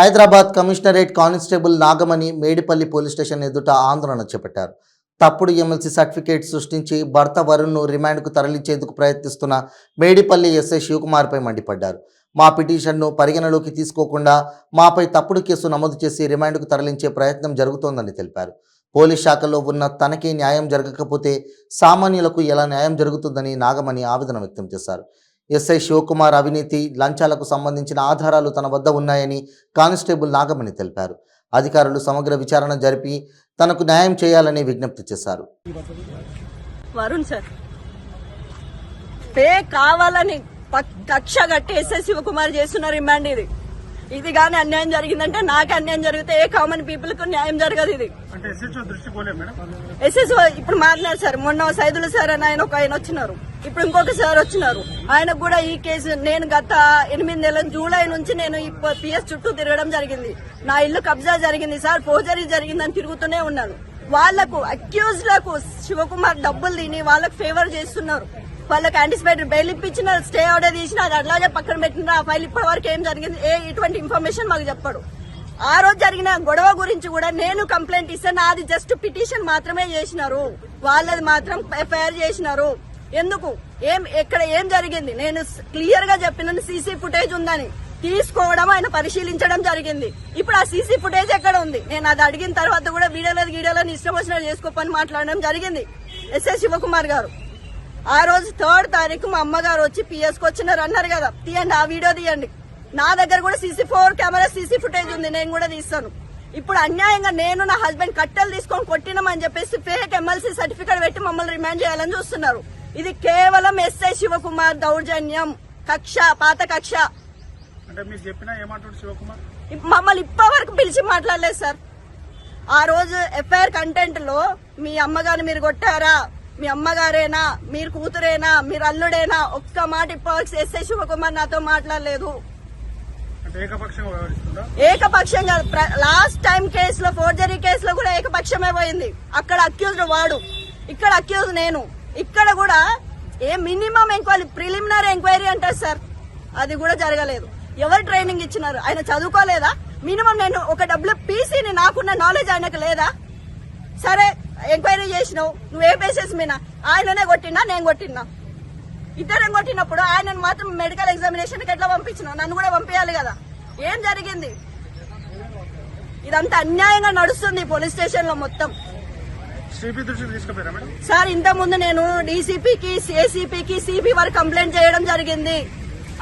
Hyderabad commissionerate constable Nagamani Medipalli police station ఎదుట ఆందోళన చేపట్టారు. తప్పుడు ఎమ్మెల్సీ సర్టిఫికేట్ సృష్టించి భర్త వరుణ్ను రిమాండ్కు తరలించేందుకు ప్రయత్నిస్తున్న మేడిపల్లి ఎస్ఐ శివకుమార్పై మండిపడ్డారు. మా పిటిషన్ను పరిగణలోకి తీసుకోకుండా మాపై తప్పుడు కేసు నమోదు చేసి రిమాండ్కు తరలించే ప్రయత్నం జరుగుతోందని తెలిపారు. పోలీస్ శాఖలో ఉన్న తనకే న్యాయం జరగకపోతే సామాన్యులకు ఎలా న్యాయం జరుగుతుందని నాగమణి ఆవేదన వ్యక్తం చేశారు. ఎస్ఐ శివకుమార్ అవినీతి లంచాలకు సంబంధించిన ఆధారాలు తన వద్ద ఉన్నాయని కానిస్టేబుల్ నాగమణి తెలిపారు. అధికారులు సమగ్ర విచారణ జరిపి తనకు న్యాయం చేయాలని విజ్ఞప్తి చేశారు. వరుణ్ సార్ పే కావాలని కక్ష కట్టి ఎస్ఐ శివకుమార్ చేస్తున్న రిమాండ్ ఇది కానీ అన్యాయం జరిగిందంటే నాకు అన్యాయం జరిగితే ఏ కామన్ పీపుల్ కు న్యాయం జరగదు. ఇది ఎస్ఎస్ ఇప్పుడు మాట్లాడారు సార్. మొన్న సైదులు సార్ అని ఆయన వచ్చినారు, ఇప్పుడు ఇంకొక సార్ వచ్చినారు. ఆయనకు కూడా ఈ కేసు నేను గత 8 నెలల జూలై నుంచి నేను ఈ పిఎస్ చుట్టూ తిరగడం జరిగింది. నా ఇల్లు కబ్జా జరిగింది సార్, ఫోర్జరీ జరిగిందని తిరుగుతూనే ఉన్నాను. వాళ్లకు అక్యూజ్ లకు శివకుమార్ డబ్బులు తిని వాళ్ళకు ఫేవర్ చేస్తున్నారు. వాళ్ళకి యాంటిసిపేటరీ బెయిల్ ఇప్పించిన, స్టే ఆర్డర్ తీసిన, అది అట్లాగే పక్కన పెట్టిన. ఆ ఫైల్ ఇప్పటి వరకు ఏం జరిగింది ఇటువంటి ఇన్ఫర్మేషన్ మాకు చెప్పాడు. ఆ రోజు జరిగిన గొడవ గురించి కూడా నేను కంప్లైంట్ ఇస్తే నాది జస్ట్ పిటిషన్ మాత్రమే చేసినారు, వాళ్ళది మాత్రం ఎఫ్ఐఆర్ చేసినారు. ఎందుకు ఎక్కడ ఏం జరిగింది నేను క్లియర్ గా చెప్పిన సీసీ ఫుటేజ్ ఉందని తీసుకోవడం ఆయన పరిశీలించడం జరిగింది. ఇప్పుడు ఆ సీసీ ఫుటేజ్ ఎక్కడ ఉంది? నేను అది అడిగిన తర్వాత కూడా వీడియోలని ఇష్టం వచ్చినట్టు చేసుకోపని మాట్లాడడం జరిగింది ఎస్ఐ శివకుమార్ గారు. ఆ రోజు 3rd తారీఖు మా అమ్మగారు వచ్చి పిఎస్కి వచ్చినారు అన్నారు కదా, తీయండి ఆ వీడియో తీయండి. నా దగ్గర కూడా CC4 కెమెరా సీసీ ఫుటేజ్ ఉంది, నేను కూడా తీస్తాను. ఇప్పుడు అన్యాయంగా నేను నా హస్బెండ్ కట్టెలు తీసుకొని కొట్టినామని చెప్పేసి ఫేక్ ఎమ్మెల్సీ సర్టిఫికేట్ పెట్టి మమ్మల్ని రిమాండ్ చేయాలని చూస్తున్నారు. ఇది కేవలం ఎస్ఐ శివకుమార్ దౌర్జన్యం, కక్ష, పాత కక్ష. మమ్మల్ని ఇప్పటి వరకు పిలిచి మాట్లాడలేదు సార్. ఆ రోజు ఎఫ్ఐఆర్ కంటెంట్ లో మీ అమ్మగారిని మీరు కొట్టారా, మీ అమ్మగారేనా, మీరు కూతురేనా, మీరు అల్లుడేనా, ఒక్క మాట ఇప్పటివరకు ఎస్ఐ శివకుమార్ నాతో మాట్లాడలేదు. ఏకపక్షంగా లాస్ట్ టైం కేసులో, ఫోర్జరీ కేసులో కూడా ఏకపక్షమే పోయింది. అక్కడ అక్యూజ్డ్ వాడు, ఇక్కడ అక్యూజ్ నేను. ఇక్కడ కూడా మినిమం ఎంక్వైరీ, ప్రిలిమినరీ ఎంక్వైరీ అంటారు సార్, అది కూడా జరగలేదు. ఎవరు ట్రైనింగ్ ఇచ్చినారు? ఆయన చదువుకోలేదా? మినిమం నేను ఒక WPCని నాకున్న నాలెడ్జ్ ఆయనకు లేదా? సరే ఎంక్వైరీ చేసినావు, నువ్వు ఏ బేసిస్ మీద? ఆయననే కొట్టినా నేను కొట్టినా, ఇద్దరం కొట్టినప్పుడు ఆయనను మాత్రం మెడికల్ ఎగ్జామినేషన్ కి ఎట్లా పంపించినావు? నన్ను కూడా పంపించాలి కదా. ఏం జరిగింది? ఇదంతా అన్యాయంగా నడుస్తుంది పోలీస్ స్టేషన్ లో మొత్తం. సార్ ఇంత ముందు నేను డీసీపీకి, ఏసీపీకి, సిపి వరకు కంప్లైంట్ చేయడం జరిగింది.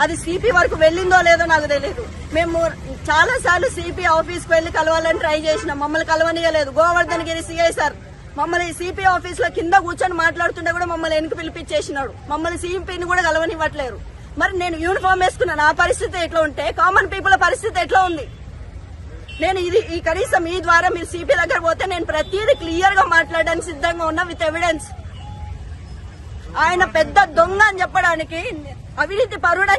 అది సిపి వరకు వెళ్ళిందో లేదో నాకు తెలియదు. మేము చాలా సార్లు సిపి ఆఫీస్ కు వెళ్లి కలవాలని ట్రై చేసినాం, మమ్మల్ని కలవనియలేదు. గోవర్ధన్ గిరి సిఐ సార్ మమ్మల్ని సిపి ఆఫీస్ లో కింద కూర్చొని మాట్లాడుతుంటే కూడా మమ్మల్ని వెనక్కి పిలిపించేసినాడు. మమ్మల్ని సిపిని కూడా కలవనివ్వట్లేరు. మరి నేను యూనిఫామ్ వేసుకున్నా, నా పరిస్థితి ఎట్లా ఉంటే కామన్ పీపుల్ పరిస్థితి ఎట్లా ఉంది? నేను ఈ కనీసం ఈ ద్వారా మీరు సిపి దగ్గర పోతే నేను ప్రతిదీ క్లియర్ గా మాట్లాడడానికి సిద్ధంగా ఉన్నా విత్ ఎవిడెన్స్. ఆయన పెద్ద దొంగ అని చెప్పడానికి, అవినీతి పరుడు